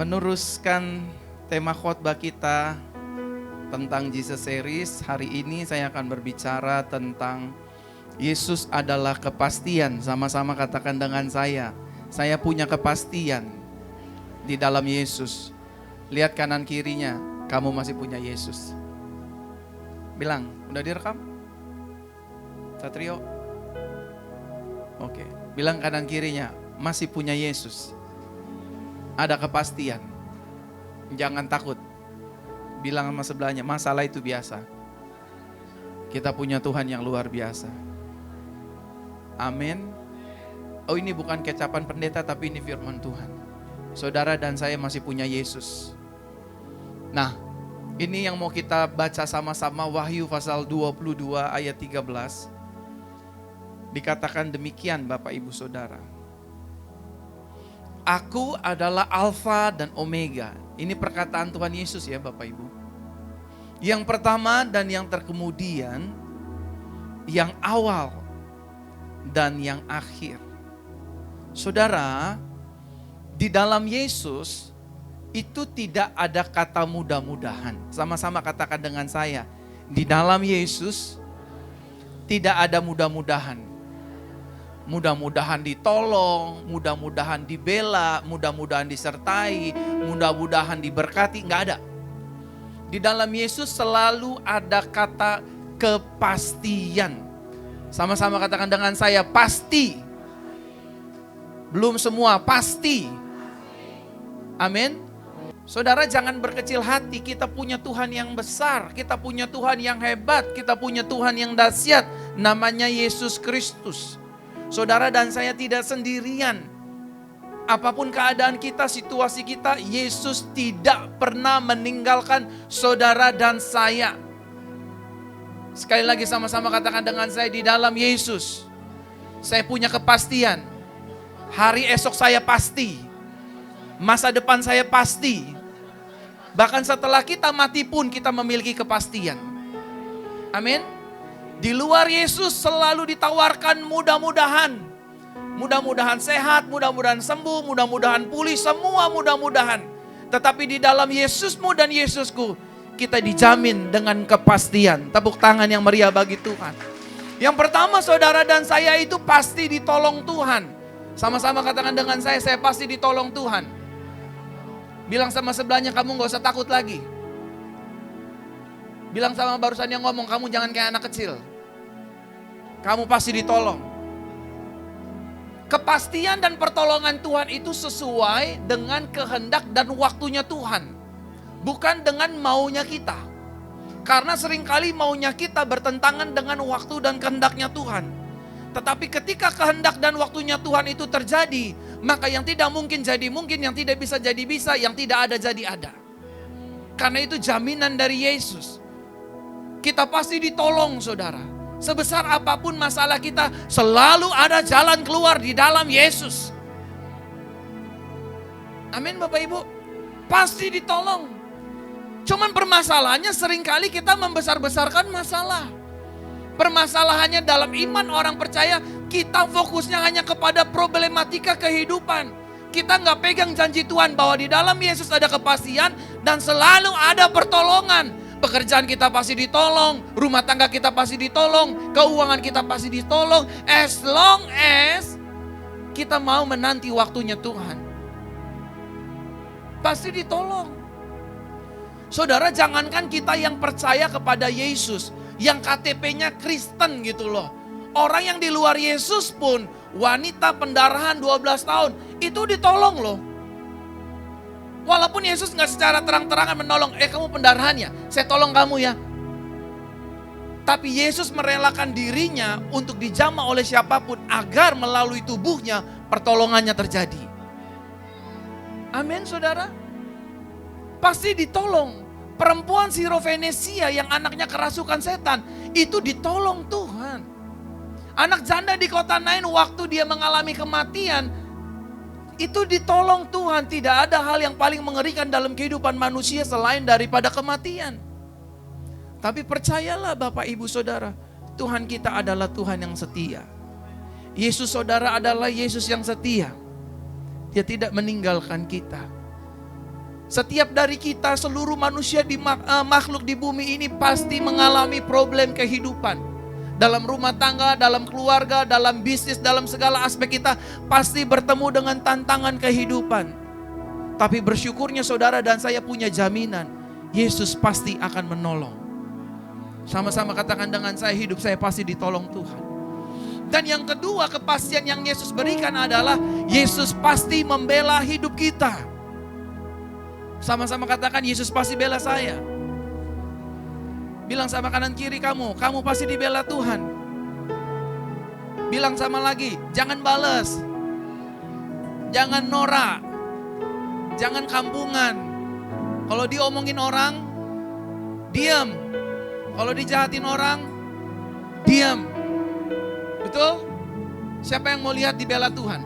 Meneruskan tema khotbah kita tentang Jesus Series. Hari ini saya akan berbicara tentang Yesus adalah kepastian. Sama-sama katakan dengan saya punya kepastian di dalam Yesus. Lihat kanan kirinya, kamu masih punya Yesus. Bilang, udah direkam? Satrio? Oke, bilang kanan kirinya, masih punya Yesus. Ada kepastian. Jangan takut. Bilang sama sebelahnya, masalah itu biasa. Kita punya Tuhan yang luar biasa. Amin. Oh, ini bukan kecapan pendeta, tapi ini firman Tuhan. Saudara dan saya masih punya Yesus. Nah, ini yang mau kita baca sama-sama, Wahyu pasal 22 ayat 13. Dikatakan demikian Bapak Ibu Saudara. Aku adalah Alfa dan Omega. Ini perkataan Tuhan Yesus ya Bapak Ibu. Yang pertama dan yang terkemudian, yang awal dan yang akhir. Saudara, di dalam Yesus itu tidak ada kata mudah-mudahan. Sama-sama katakan dengan saya. Di dalam Yesus tidak ada mudah-mudahan. Mudah-mudahan ditolong, mudah-mudahan dibela, mudah-mudahan disertai, mudah-mudahan diberkati, enggak ada. Di dalam Yesus selalu ada kata kepastian. Sama-sama katakan dengan saya, pasti. Belum semua, pasti. Amin. Saudara, jangan berkecil hati, kita punya Tuhan yang besar, kita punya Tuhan yang hebat, kita punya Tuhan yang dahsyat, namanya Yesus Kristus. Saudara dan saya tidak sendirian. Apapun keadaan kita, situasi kita, Yesus tidak pernah meninggalkan saudara dan saya. Sekali lagi sama-sama katakan dengan saya, di dalam Yesus saya punya kepastian. Hari esok saya pasti. Masa depan saya pasti. Bahkan setelah kita mati pun kita memiliki kepastian. Amin. Di luar Yesus selalu ditawarkan mudah-mudahan. Mudah-mudahan sehat, mudah-mudahan sembuh, mudah-mudahan pulih, semua mudah-mudahan. Tetapi di dalam Yesusmu dan Yesusku, kita dijamin dengan kepastian. Tepuk tangan yang meriah bagi Tuhan. Yang pertama, saudara dan saya itu pasti ditolong Tuhan. Sama-sama katakan dengan saya pasti ditolong Tuhan. Bilang sama sebelahnya, kamu gak usah takut lagi. Bilang sama barusan yang ngomong, kamu jangan kayak anak kecil. Kamu pasti ditolong. Kepastian dan pertolongan Tuhan itu sesuai dengan kehendak dan waktunya Tuhan. Bukan dengan maunya kita. Karena seringkali maunya kita bertentangan dengan waktu dan kehendaknya Tuhan. Tetapi ketika kehendak dan waktunya Tuhan itu terjadi, maka yang tidak mungkin jadi mungkin, yang tidak bisa jadi bisa, yang tidak ada jadi ada. Karena itu jaminan dari Yesus. Kita pasti ditolong saudara. Sebesar apapun masalah kita, selalu ada jalan keluar di dalam Yesus. Amin Bapak Ibu. Pasti ditolong. Cuman permasalahannya seringkali kita membesar-besarkan masalah. Permasalahannya dalam iman orang percaya, kita fokusnya hanya kepada problematika kehidupan. Kita nggak pegang janji Tuhan bahwa di dalam Yesus ada kepastian dan selalu ada pertolongan. Pekerjaan kita pasti ditolong, rumah tangga kita pasti ditolong, keuangan kita pasti ditolong, as long as kita mau menanti waktunya Tuhan. Pasti ditolong. Saudara, jangankan kita yang percaya kepada Yesus, yang KTP-nya Kristen gitu loh. Orang yang di luar Yesus pun, wanita pendarahan 12 tahun, itu ditolong loh. Walaupun Yesus gak secara terang-terangan menolong, kamu pendarahan ya, saya tolong kamu ya. Tapi Yesus merelakan dirinya untuk dijamah oleh siapapun agar melalui tubuhnya pertolongannya terjadi. Amin saudara. Pasti ditolong. Perempuan Sirofenesia yang anaknya kerasukan setan, itu ditolong Tuhan. Anak janda di kota Nain waktu dia mengalami kematian, itu ditolong Tuhan. Tidak ada hal yang paling mengerikan dalam kehidupan manusia selain daripada kematian. Tapi percayalah Bapak Ibu Saudara, Tuhan kita adalah Tuhan yang setia. Yesus saudara adalah Yesus yang setia. Dia tidak meninggalkan kita. Setiap dari kita, seluruh manusia makhluk di bumi ini pasti mengalami problem kehidupan. Dalam rumah tangga, dalam keluarga, dalam bisnis, dalam segala aspek kita pasti bertemu dengan tantangan kehidupan. Tapi bersyukurnya saudara dan saya punya jaminan, Yesus pasti akan menolong. Sama-sama katakan dengan saya, hidup saya pasti ditolong Tuhan. Dan yang kedua, kepastian yang Yesus berikan adalah Yesus pasti membela hidup kita. Sama-sama katakan, Yesus pasti bela saya. Bilang sama kanan kiri kamu pasti dibela Tuhan. Bilang sama lagi, jangan balas. Jangan norak. Jangan kampungan. Kalau diomongin orang, diam. Kalau dijahatin orang, diam. Betul? Siapa yang mau lihat dibela Tuhan?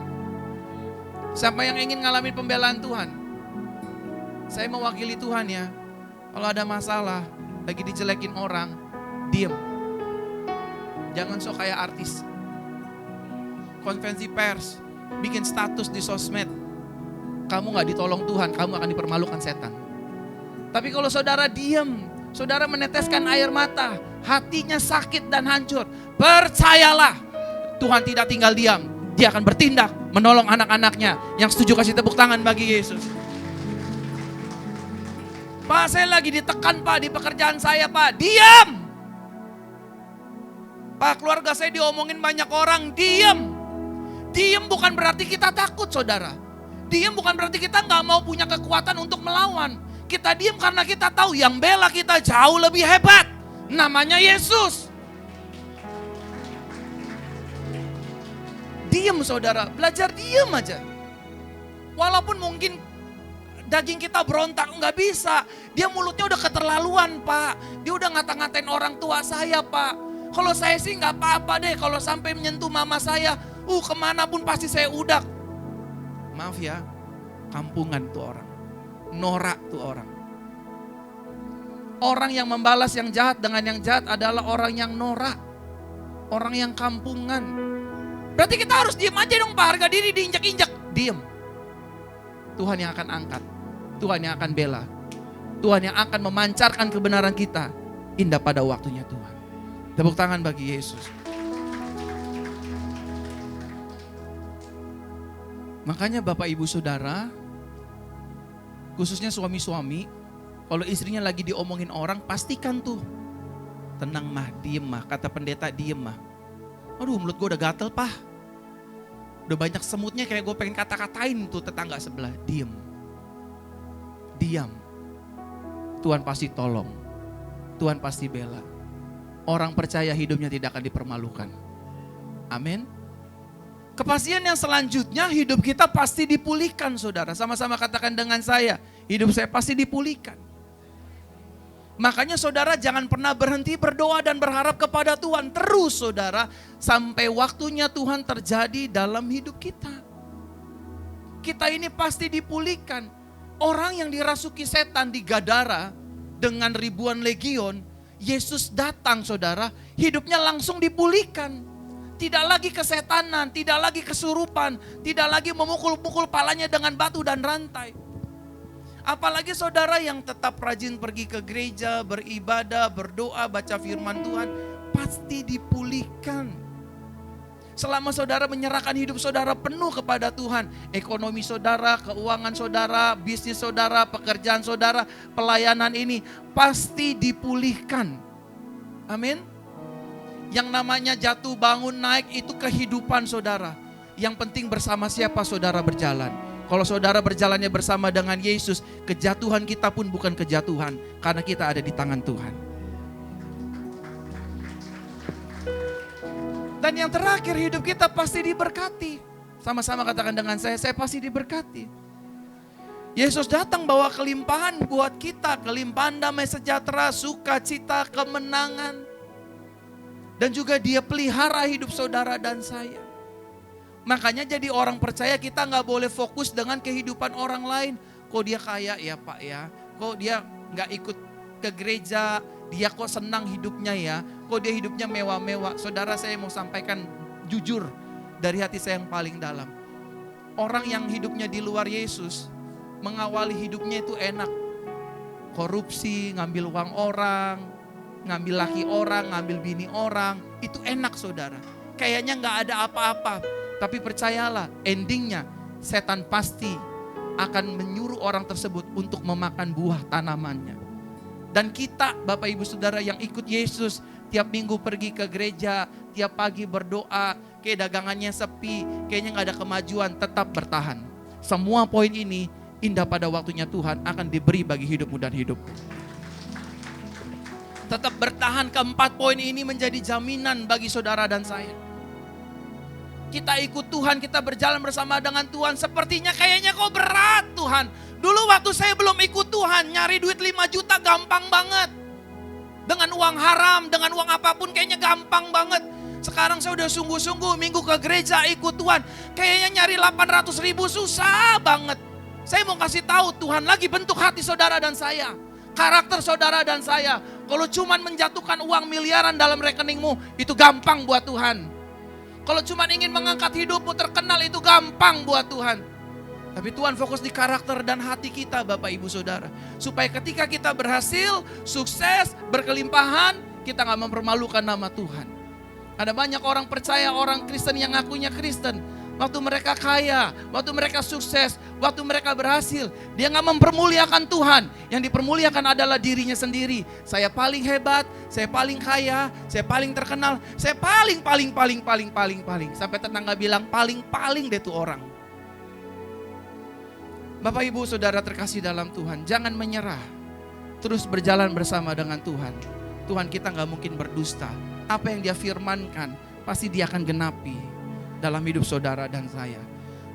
Siapa yang ingin ngalamin pembelaan Tuhan? Saya mewakili Tuhan ya. Kalau ada masalah, lagi dijelekin orang, diem. Jangan sok kayak artis. Konferensi pers, bikin status di sosmed. Kamu gak ditolong Tuhan, kamu akan dipermalukan setan. Tapi kalau saudara diem, saudara meneteskan air mata, hatinya sakit dan hancur, percayalah, Tuhan tidak tinggal diam. Dia akan bertindak, menolong anak-anaknya. Yang setuju kasih tepuk tangan bagi Yesus. Pak, saya lagi ditekan Pak di pekerjaan saya Pak. Diam. Pak, keluarga saya diomongin banyak orang. Diam. Diam bukan berarti kita takut saudara. Diam bukan berarti kita gak mau punya kekuatan untuk melawan. Kita diam karena kita tahu yang bela kita jauh lebih hebat. Namanya Yesus. Diam saudara, belajar diam aja. Walaupun mungkin daging kita berontak, nggak bisa. Dia mulutnya udah keterlaluan Pak. Dia udah ngata-ngatain orang tua saya Pak. Kalau saya sih nggak apa-apa deh. Kalau sampai menyentuh mama saya, kemanapun pasti saya udak. Maaf ya, kampungan tuh orang. Norak tuh orang. Orang yang membalas yang jahat dengan yang jahat adalah orang yang norak. Orang yang kampungan. Berarti kita harus diam aja dong Pak. Harga diri diinjak-injak. Diam. Tuhan yang akan angkat. Tuhan yang akan bela. Tuhan yang akan memancarkan kebenaran kita. Indah pada waktunya Tuhan. Tepuk tangan bagi Yesus. Makanya Bapak Ibu Saudara, khususnya suami-suami, kalau istrinya lagi diomongin orang, pastikan tuh, tenang mah, diem mah, kata pendeta diem mah. Aduh mulut gue udah gatel Pak. Udah banyak semutnya kayak gue pengen kata-katain tuh tetangga sebelah. Diem. Diam. Tuhan pasti tolong. Tuhan pasti bela. Orang percaya hidupnya tidak akan dipermalukan. Amin. Kepastian yang selanjutnya, hidup kita pasti dipulihkan saudara. Sama-sama katakan dengan saya, hidup saya pasti dipulihkan. Makanya saudara jangan pernah berhenti berdoa dan berharap kepada Tuhan. Terus saudara, sampai waktunya Tuhan terjadi dalam hidup kita. Kita ini pasti dipulihkan. Orang yang dirasuki setan di Gadara dengan ribuan legion, Yesus datang saudara, hidupnya langsung dipulihkan. Tidak lagi kesetanan, tidak lagi kesurupan, tidak lagi memukul-mukul palanya dengan batu dan rantai. Apalagi saudara yang tetap rajin pergi ke gereja, beribadah, berdoa, baca firman Tuhan, pasti dipulihkan. Selama saudara menyerahkan hidup saudara penuh kepada Tuhan, ekonomi saudara, keuangan saudara, bisnis saudara, pekerjaan saudara, pelayanan ini pasti dipulihkan. Amin. Yang namanya jatuh bangun naik itu kehidupan saudara. Yang penting bersama siapa saudara berjalan. Kalau saudara berjalannya bersama dengan Yesus, kejatuhan kita pun bukan kejatuhan, karena kita ada di tangan Tuhan. Dan yang terakhir, hidup kita pasti diberkati. Sama-sama katakan dengan saya pasti diberkati. Yesus datang bawa kelimpahan buat kita, kelimpahan damai sejahtera, sukacita, kemenangan. Dan juga Dia pelihara hidup saudara dan saya. Makanya jadi orang percaya kita gak boleh fokus dengan kehidupan orang lain. Kok dia kaya ya Pak ya, kok dia gak ikut ke gereja, dia kok senang hidupnya ya, kok dia hidupnya mewah-mewah. Saudara, saya mau sampaikan jujur dari hati saya yang paling dalam. Orang yang hidupnya di luar Yesus, mengawali hidupnya itu enak. Korupsi, ngambil uang orang, ngambil laki orang, ngambil bini orang, itu enak saudara. Kayaknya gak ada apa-apa. Tapi percayalah, endingnya setan pasti akan menyuruh orang tersebut untuk memakan buah tanamannya. Dan kita, Bapak Ibu Saudara yang ikut Yesus, tiap minggu pergi ke gereja, tiap pagi berdoa, kayak dagangannya sepi, kayaknya gak ada kemajuan, tetap bertahan. Semua poin ini indah pada waktunya Tuhan akan diberi bagi hidupmu dan hidupku. Tetap bertahan, keempat poin ini menjadi jaminan bagi saudara dan saya. Kita ikut Tuhan, kita berjalan bersama dengan Tuhan, sepertinya kayaknya kok berat Tuhan. Dulu waktu saya belum ikut Tuhan, nyari duit 5 juta gampang banget. Dengan uang haram, dengan uang apapun kayaknya gampang banget. Sekarang saya udah sungguh-sungguh minggu ke gereja ikut Tuhan. Kayaknya nyari 800 ribu susah banget. Saya mau kasih tahu, Tuhan lagi bentuk hati saudara dan saya. Karakter saudara dan saya. Kalau cuman menjatuhkan uang miliaran dalam rekeningmu, itu gampang buat Tuhan. Kalau cuman ingin mengangkat hidupmu terkenal, itu gampang buat Tuhan. Tapi Tuhan fokus di karakter dan hati kita, Bapak Ibu Saudara. Supaya ketika kita berhasil, sukses, berkelimpahan, kita gak mempermalukan nama Tuhan. Ada banyak orang percaya, orang Kristen yang ngakunya Kristen. Waktu mereka kaya, waktu mereka sukses, waktu mereka berhasil, dia gak mempermuliakan Tuhan. Yang dipermuliakan adalah dirinya sendiri. Saya paling hebat, saya paling kaya, saya paling terkenal, saya paling. Sampai tetangga bilang paling deh tuh orang. Bapak Ibu Saudara terkasih dalam Tuhan, jangan menyerah. Terus berjalan bersama dengan Tuhan. Tuhan kita gak mungkin berdusta. Apa yang dia firmankan, pasti dia akan genapi dalam hidup saudara dan saya.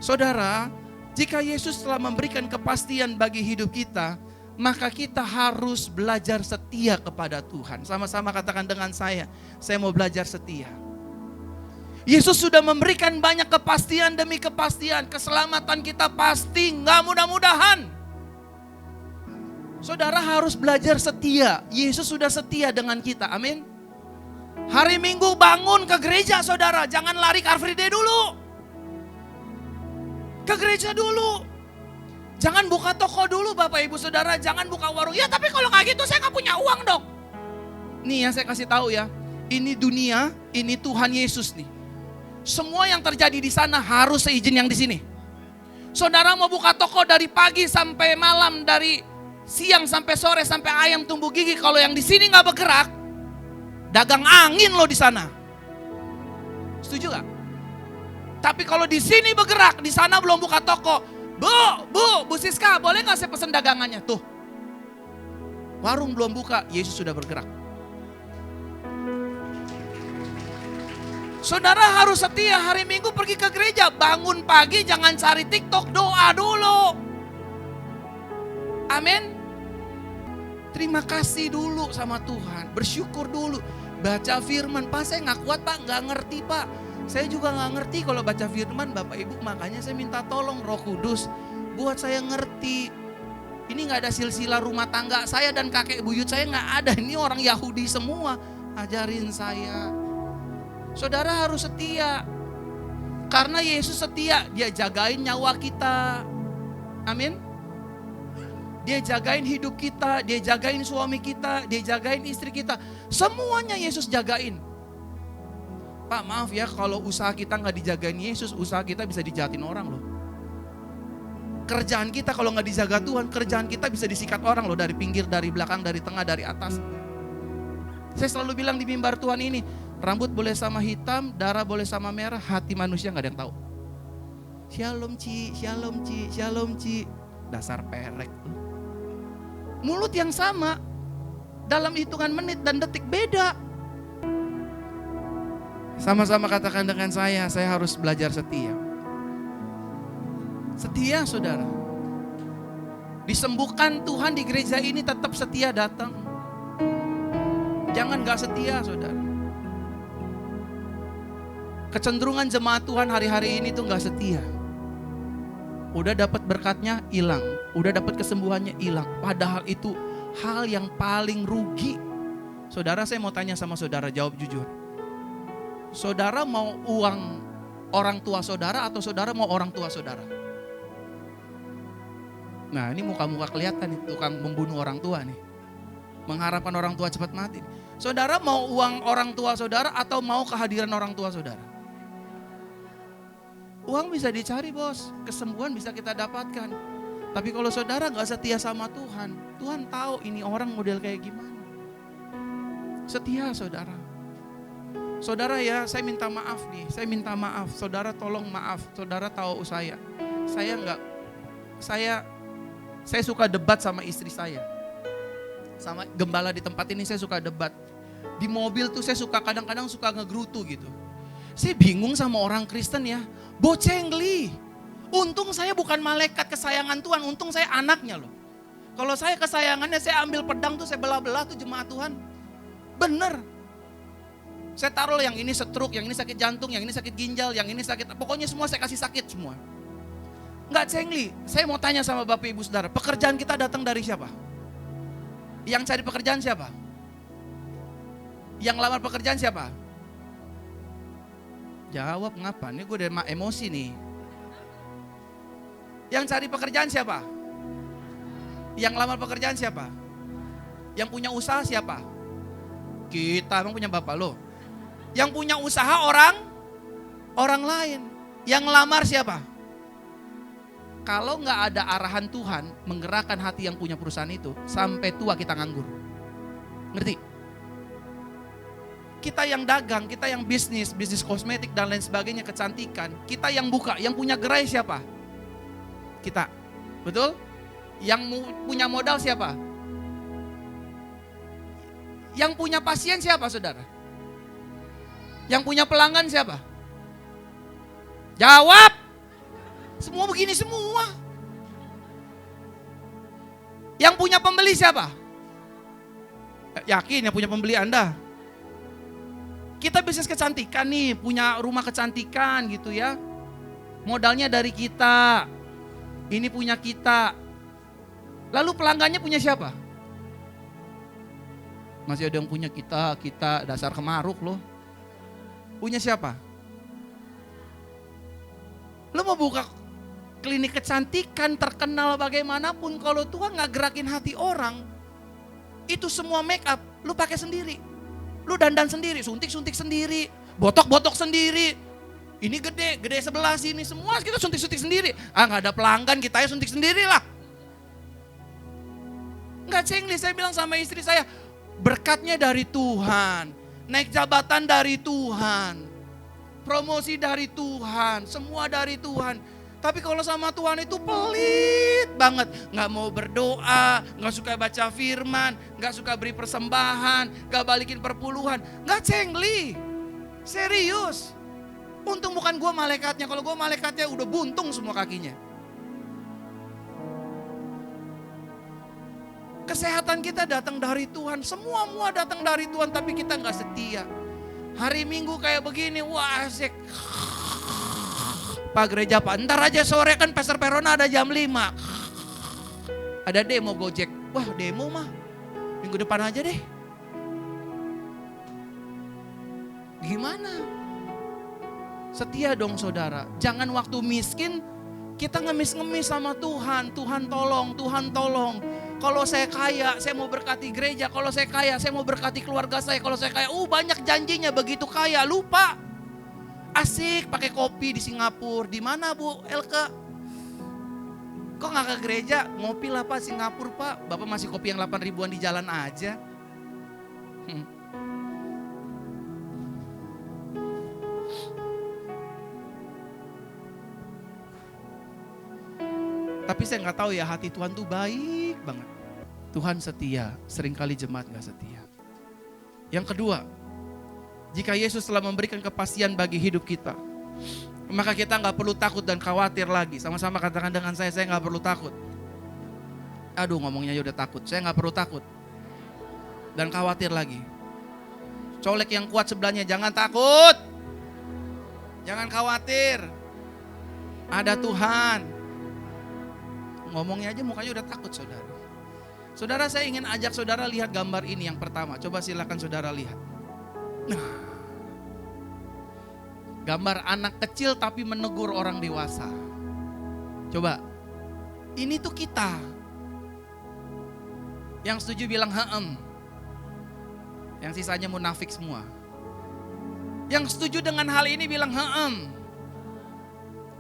Saudara, jika Yesus telah memberikan kepastian bagi hidup kita, maka kita harus belajar setia kepada Tuhan. Sama-sama katakan dengan saya mau belajar setia. Yesus sudah memberikan banyak kepastian demi kepastian. Keselamatan kita pasti, gak mudah-mudahan. Saudara harus belajar setia. Yesus sudah setia dengan kita, amin. Hari Minggu bangun ke gereja saudara, jangan lari Car Free Day dulu. Ke gereja dulu. Jangan buka toko dulu Bapak Ibu Saudara, jangan buka warung. Ya tapi kalau gak gitu saya gak punya uang dong. Nih yang saya kasih tahu ya, ini dunia, ini Tuhan Yesus nih. Semua yang terjadi di sana harus seizin yang di sini. Saudara mau buka toko dari pagi sampai malam, dari siang sampai sore sampai ayam tumbuh gigi, kalau yang di sini gak bergerak, dagang angin lo di sana. Setuju gak? Tapi kalau di sini bergerak, di sana belum buka toko. Bu Siska, boleh gak saya pesan dagangannya? Tuh, warung belum buka, Yesus sudah bergerak. Saudara harus setia, hari Minggu pergi ke gereja. Bangun pagi jangan cari TikTok, doa dulu. Amin. Terima kasih dulu sama Tuhan, bersyukur dulu. Baca firman, Pak saya gak kuat Pak, gak ngerti Pak. Saya juga gak ngerti kalau baca firman Bapak Ibu, makanya saya minta tolong Roh Kudus buat saya ngerti. Ini gak ada silsilah rumah tangga, saya dan kakek buyut saya gak ada. Ini orang Yahudi semua, ajarin saya. Saudara harus setia, karena Yesus setia, dia jagain nyawa kita. Amin. Dia jagain hidup kita, dia jagain suami kita, dia jagain istri kita. Semuanya Yesus jagain. Pak maaf ya, kalau usaha kita gak dijagain Yesus, usaha kita bisa dijahatin orang loh. Kerjaan kita kalau gak dijaga Tuhan, kerjaan kita bisa disikat orang loh. Dari pinggir, dari belakang, dari tengah, dari atas. Saya selalu bilang di mimbar Tuhan ini, rambut boleh sama hitam, darah boleh sama merah, hati manusia gak ada yang tahu. Shalom Ci, shalom Ci, shalom Ci. Dasar perek. Mulut yang sama, dalam hitungan menit dan detik beda. Sama-sama katakan dengan saya harus belajar setia. Setia saudara. Disembuhkan Tuhan di gereja ini tetap setia datang. Jangan gak setia saudara. Kecenderungan jemaat Tuhan hari-hari ini tuh gak setia. Udah dapat berkatnya hilang, udah dapat kesembuhannya hilang. Padahal itu hal yang paling rugi. Saudara, saya mau tanya sama saudara, jawab jujur. Saudara mau uang orang tua saudara atau saudara mau orang tua saudara? Nah ini muka-muka kelihatan nih, tukang membunuh orang tua nih. Mengharapkan orang tua cepat mati. Saudara mau uang orang tua saudara atau mau kehadiran orang tua saudara? Uang bisa dicari bos, kesembuhan bisa kita dapatkan. Tapi kalau saudara gak setia sama Tuhan, Tuhan tahu ini orang model kayak gimana. Setia saudara. Saudara ya, saya minta maaf nih, saya minta maaf. Saudara tolong maaf, saudara tahu saya suka debat sama istri saya. Sama gembala di tempat ini saya suka debat. Di mobil tuh saya suka kadang-kadang suka ngegerutu gitu. Saya bingung sama orang Kristen ya, bocengli. Untung saya bukan malaikat kesayangan Tuhan, untung saya anaknya loh. Kalau saya kesayangannya saya ambil pedang tuh saya belah-belah tuh jemaat Tuhan. Bener. Saya taruh yang ini stroke, yang ini sakit jantung, yang ini sakit ginjal, yang ini sakit, pokoknya semua saya kasih sakit semua. Enggak cengli, saya mau tanya sama Bapak Ibu Saudara, pekerjaan kita datang dari siapa? Yang cari pekerjaan siapa? Yang lamar pekerjaan siapa? Jawab ngapa? Ini gue udah emosi nih. Yang cari pekerjaan siapa? Yang lamar pekerjaan siapa? Yang punya usaha siapa? Kita emang punya bapak lo. Yang punya usaha orang lain. Yang lamar siapa? Kalau nggak ada arahan Tuhan menggerakkan hati yang punya perusahaan itu, sampai tua kita nganggur. Ngerti? Kita yang dagang, kita yang bisnis kosmetik dan lain sebagainya, kecantikan, kita yang buka, yang punya gerai siapa? Kita. Betul? Yang punya modal siapa? Yang punya pasien siapa saudara? Yang punya pelanggan siapa? Jawab. Semua begini semua. Yang punya pembeli siapa? Yakin yang punya pembeli Anda? Kita bisnis kecantikan nih, punya rumah kecantikan gitu ya. Modalnya dari kita. Ini punya kita. Lalu pelanggannya punya siapa? Masih ada yang punya kita dasar kemaruk loh. Punya siapa? Lo mau buka klinik kecantikan terkenal bagaimanapun, kalau Tuhan gak gerakin hati orang, itu semua make up lu pakai sendiri. Lu dandan sendiri, suntik sendiri, botok sendiri. Ini gede sebelah sini, semua kita suntik sendiri. Gak ada pelanggan, kita suntik sendiri lah. Gak cengli, saya bilang sama istri saya, berkatnya dari Tuhan, naik jabatan dari Tuhan, promosi dari Tuhan, semua dari Tuhan. Tapi kalau sama Tuhan itu pelit banget. Gak mau berdoa, gak suka baca firman, gak suka beri persembahan, gak balikin perpuluhan. Gak cengli, serius. Untung bukan gue malaikatnya, kalau gue malaikatnya udah buntung semua kakinya. Kesehatan kita datang dari Tuhan, semua datang dari Tuhan, tapi kita gak setia. Hari Minggu kayak begini, wah asik. Pak gereja Pak, ntar aja sore kan Pastor Perona ada jam 5. Ada demo Gojek. Wah demo mah minggu depan aja deh. Gimana? Setia dong saudara. Jangan waktu miskin kita ngemis-ngemis sama Tuhan. Tuhan tolong, Tuhan tolong. Kalau saya kaya, saya mau berkati gereja. Kalau saya kaya, saya mau berkati keluarga saya. Kalau saya kaya, banyak janjinya begitu kaya. Lupa. Asik pakai kopi di Singapura. Di mana Bu Elke? Kok gak ke gereja? Ngopi lah Pak Singapura Pak. Bapak masih kopi yang 8 ribuan di jalan aja. Tapi saya gak tahu ya, hati Tuhan tuh baik banget. Tuhan setia, seringkali jemaat gak setia. Yang kedua, jika Yesus telah memberikan kepastian bagi hidup kita, maka kita gak perlu takut dan khawatir lagi. Sama-sama katakan dengan saya gak perlu takut. Aduh ngomongnya udah takut. Saya gak perlu takut dan khawatir lagi. Colek yang kuat sebelahnya, jangan takut, jangan khawatir, ada Tuhan. Ngomongnya aja mukanya udah takut saudara. Saudara, saya ingin ajak saudara lihat gambar ini yang pertama. Coba silakan saudara lihat. Nah, gambar anak kecil tapi menegur orang dewasa. Coba, Ini tuh kita. Yang setuju bilang heem. Yang sisanya munafik semua. Yang setuju dengan hal ini bilang heem.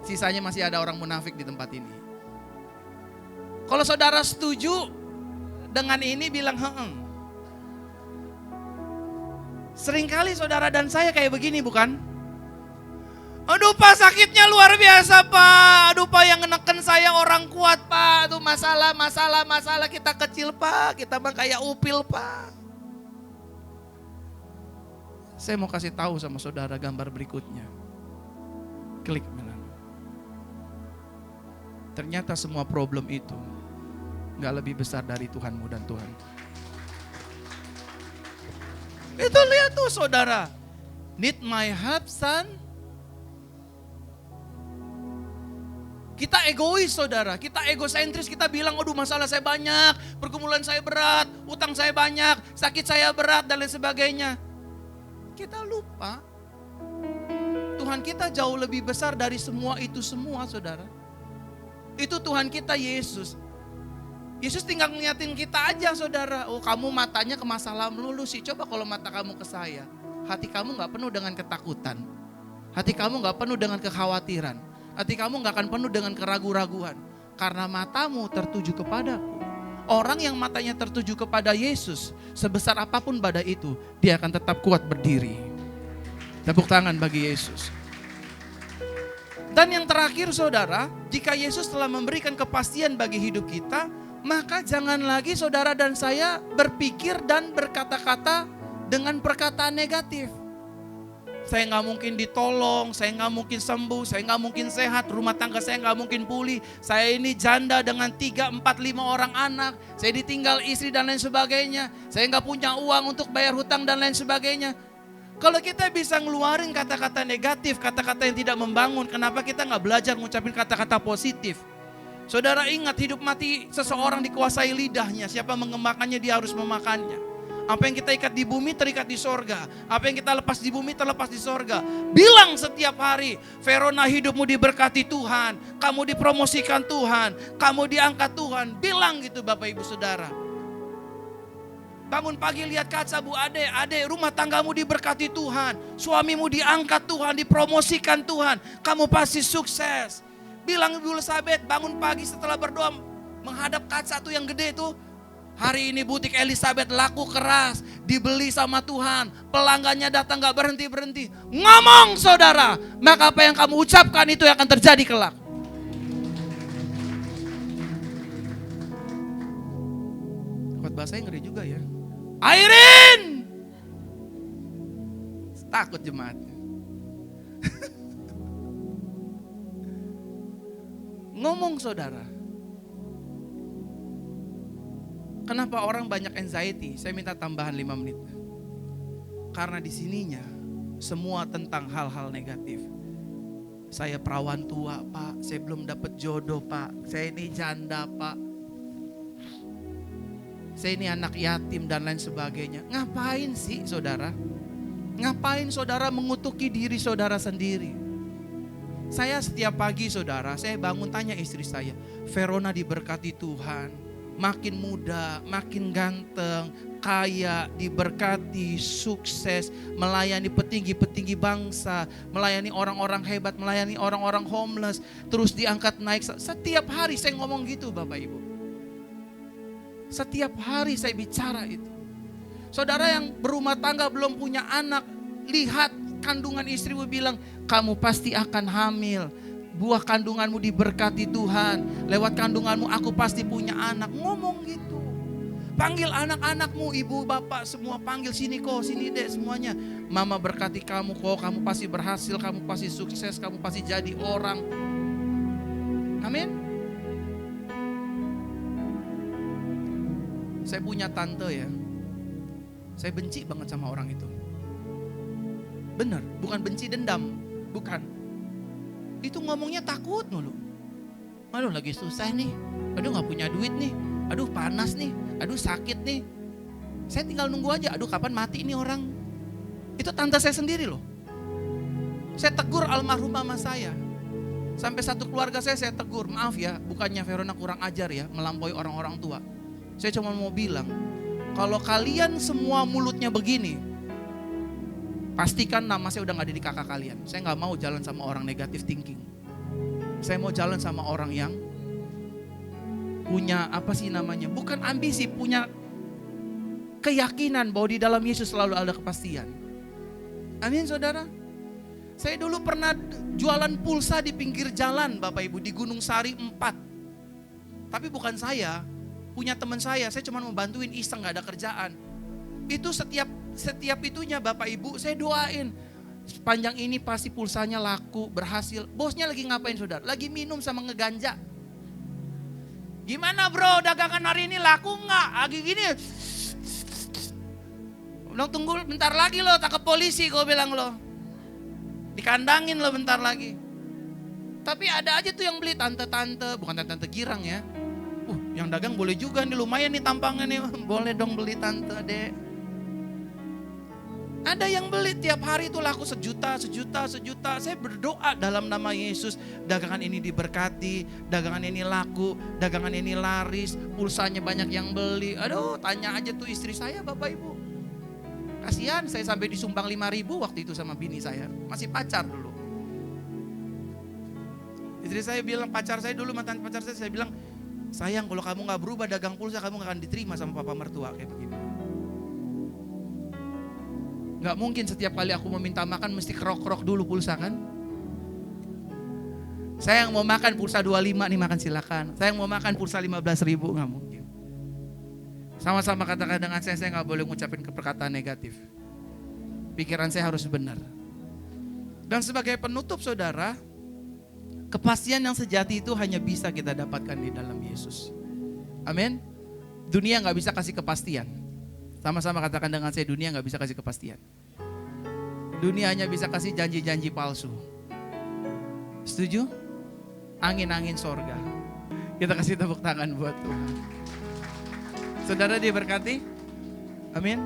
Sisanya masih ada orang munafik di tempat ini. Kalau saudara setuju dengan ini bilang heem. Seringkali saudara dan saya kayak begini bukan? Aduh Pak, sakitnya luar biasa Pak. Aduh Pak, yang neken saya orang kuat Pak. Aduh masalah kita kecil Pak. Kita mah kayak upil Pak. Saya mau kasih tahu sama saudara gambar berikutnya. Klik Milan. Ternyata semua problem itu gak lebih besar dari Tuhanmu dan Tuhan. Itu lihat tuh saudara. Need my help son? Kita egois saudara, kita egosentris, kita bilang aduh masalah saya banyak, pergumulan saya berat, utang saya banyak, sakit saya berat dan lain sebagainya. Kita lupa Tuhan kita jauh lebih besar dari semua itu semua saudara. Itu Tuhan kita Yesus. Yesus tinggal ngeliatin kita aja saudara. Oh kamu matanya ke masalah melulu sih. Coba kalau mata kamu ke saya. Hati kamu gak penuh dengan ketakutan. Hati kamu gak penuh dengan kekhawatiran. Hati kamu gak akan penuh dengan keraguan-raguan. Karena matamu tertuju kepadaku. Orang yang matanya tertuju kepada Yesus. Sebesar apapun badai itu. Dia akan tetap kuat berdiri. Tepuk tangan bagi Yesus. Dan yang terakhir saudara. Jika Yesus telah memberikan kepastian bagi hidup kita. Maka jangan lagi saudara dan saya berpikir dan berkata-kata dengan perkataan negatif. Saya gak mungkin ditolong, saya gak mungkin sembuh, saya gak mungkin sehat, rumah tangga saya gak mungkin pulih. Saya ini janda dengan 3, 4, 5 orang anak, saya ditinggal istri dan lain sebagainya. Saya gak punya uang untuk bayar hutang dan lain sebagainya. Kalau kita bisa ngeluarin kata-kata negatif, kata-kata yang tidak membangun, kenapa kita gak belajar ngucapin kata-kata positif? Saudara ingat hidup mati seseorang dikuasai lidahnya. Siapa mengemakannya dia harus memakannya. Apa yang kita ikat di bumi terikat di sorga. Apa yang kita lepas di bumi terlepas di sorga. Bilang setiap hari, Verona hidupmu diberkati Tuhan. Kamu dipromosikan Tuhan. Kamu diangkat Tuhan. Bilang gitu Bapak Ibu Saudara. Bangun pagi lihat kaca Bu Ade rumah tanggamu diberkati Tuhan. Suamimu diangkat Tuhan, dipromosikan Tuhan. Kamu pasti sukses. Bilang Ibu Elizabeth bangun pagi setelah berdoa menghadap kaca tuh yang gede tuh. Hari ini butik Elizabeth laku keras, dibeli sama Tuhan. Pelanggannya datang gak berhenti-berhenti. Ngomong saudara, maka apa yang kamu ucapkan itu akan terjadi kelak. Kuat bahasanya ngeri juga ya. Airin! Takut jemaatnya. Ngomong saudara. Kenapa orang banyak anxiety? Saya minta tambahan 5 menit. Karena di sininya semua tentang hal-hal negatif. Saya perawan tua Pak, saya belum dapat jodoh Pak, saya ini janda Pak. Saya ini anak yatim dan lain sebagainya. Ngapain sih saudara? Ngapain saudara mengutuki diri saudara sendiri? Saya setiap pagi saudara, saya bangun tanya istri saya, Verona diberkati Tuhan, makin muda, makin ganteng, kaya, diberkati, sukses, melayani petinggi-petinggi bangsa, melayani orang-orang hebat, melayani orang-orang homeless, terus diangkat naik. Setiap hari saya ngomong gitu Bapak Ibu. Setiap hari saya bicara itu. Saudara yang berumah tangga belum punya anak, lihat kandungan istrimu bilang, kamu pasti akan hamil. Buah kandunganmu diberkati Tuhan. Lewat kandunganmu aku pasti punya anak. Ngomong gitu. Panggil anak-anakmu, ibu, bapak semua panggil. Sini kok, sini dek semuanya. Mama berkati kamu kok, kamu pasti berhasil, kamu pasti sukses, kamu pasti jadi orang. Amin. Saya punya tante ya. Saya benci banget sama orang itu. Benar, bukan benci dendam, bukan. Itu ngomongnya takut mulu. Aduh lagi susah nih, aduh gak punya duit nih, aduh panas nih, aduh sakit nih. Saya tinggal nunggu aja, aduh kapan mati ini orang. Itu tante saya sendiri loh. Saya tegur almarhum mama saya. Sampai satu keluarga saya tegur, maaf ya, bukannya Verona kurang ajar ya, melampaui orang-orang tua. Saya cuma mau bilang, kalau kalian semua mulutnya begini, pastikan nama saya udah gak ada di kakak kalian. Saya gak mau jalan sama orang negatif thinking. Saya mau jalan sama orang yang punya bukan ambisi, punya keyakinan bahwa di dalam Yesus selalu ada kepastian. Amin saudara. Saya dulu pernah jualan pulsa di pinggir jalan Bapak Ibu, di Gunung Sari 4. Tapi bukan saya, punya teman saya cuma mau bantuin iseng gak ada kerjaan. Itu setiap itunya Bapak Ibu saya doain. Sepanjang ini pasti pulsanya laku, berhasil. Bosnya lagi ngapain saudara? Lagi minum sama ngeganja. Gimana bro, dagangan hari ini laku gak? Lagi gini. Bilang tunggu bentar lagi lo, tangkap polisi gue bilang lo. Dikandangin lo bentar lagi. Tapi ada aja tuh yang beli tante-tante, bukan tante-tante girang ya. Yang dagang boleh juga nih, lumayan nih tampangnya nih. Boleh dong beli tante dek. Ada yang beli tiap hari itu laku sejuta. Saya berdoa dalam nama Yesus, dagangan ini diberkati, dagangan ini laku, dagangan ini laris, pulsanya banyak yang beli. Aduh, tanya aja tuh istri saya Bapak Ibu. Kasihan, saya sampai disumbang 5.000 waktu itu sama bini saya. Masih pacar dulu. Istri saya bilang, pacar saya dulu, mantan pacar saya bilang, sayang kalau kamu gak berubah dagang pulsa, kamu gak akan diterima sama papa mertua kayak begini. Gak mungkin setiap kali aku meminta makan mesti kerok-kerok dulu pulsa kan. Saya yang mau makan pulsa 25 nih makan silakan. Saya yang mau makan pulsa 15.000 gak mungkin. Sama-sama katakan dengan saya gak boleh ngucapin perkataan negatif. Pikiran saya harus benar. Dan sebagai penutup saudara, kepastian yang sejati itu hanya bisa kita dapatkan di dalam Yesus. Amin. Dunia gak bisa kasih kepastian. Sama-sama katakan dengan saya, dunia gak bisa kasih kepastian. Dunia hanya bisa kasih janji-janji palsu. Setuju? Angin-angin sorga. Kita kasih tepuk tangan buat Tuhan. Saudara diberkati? Amin.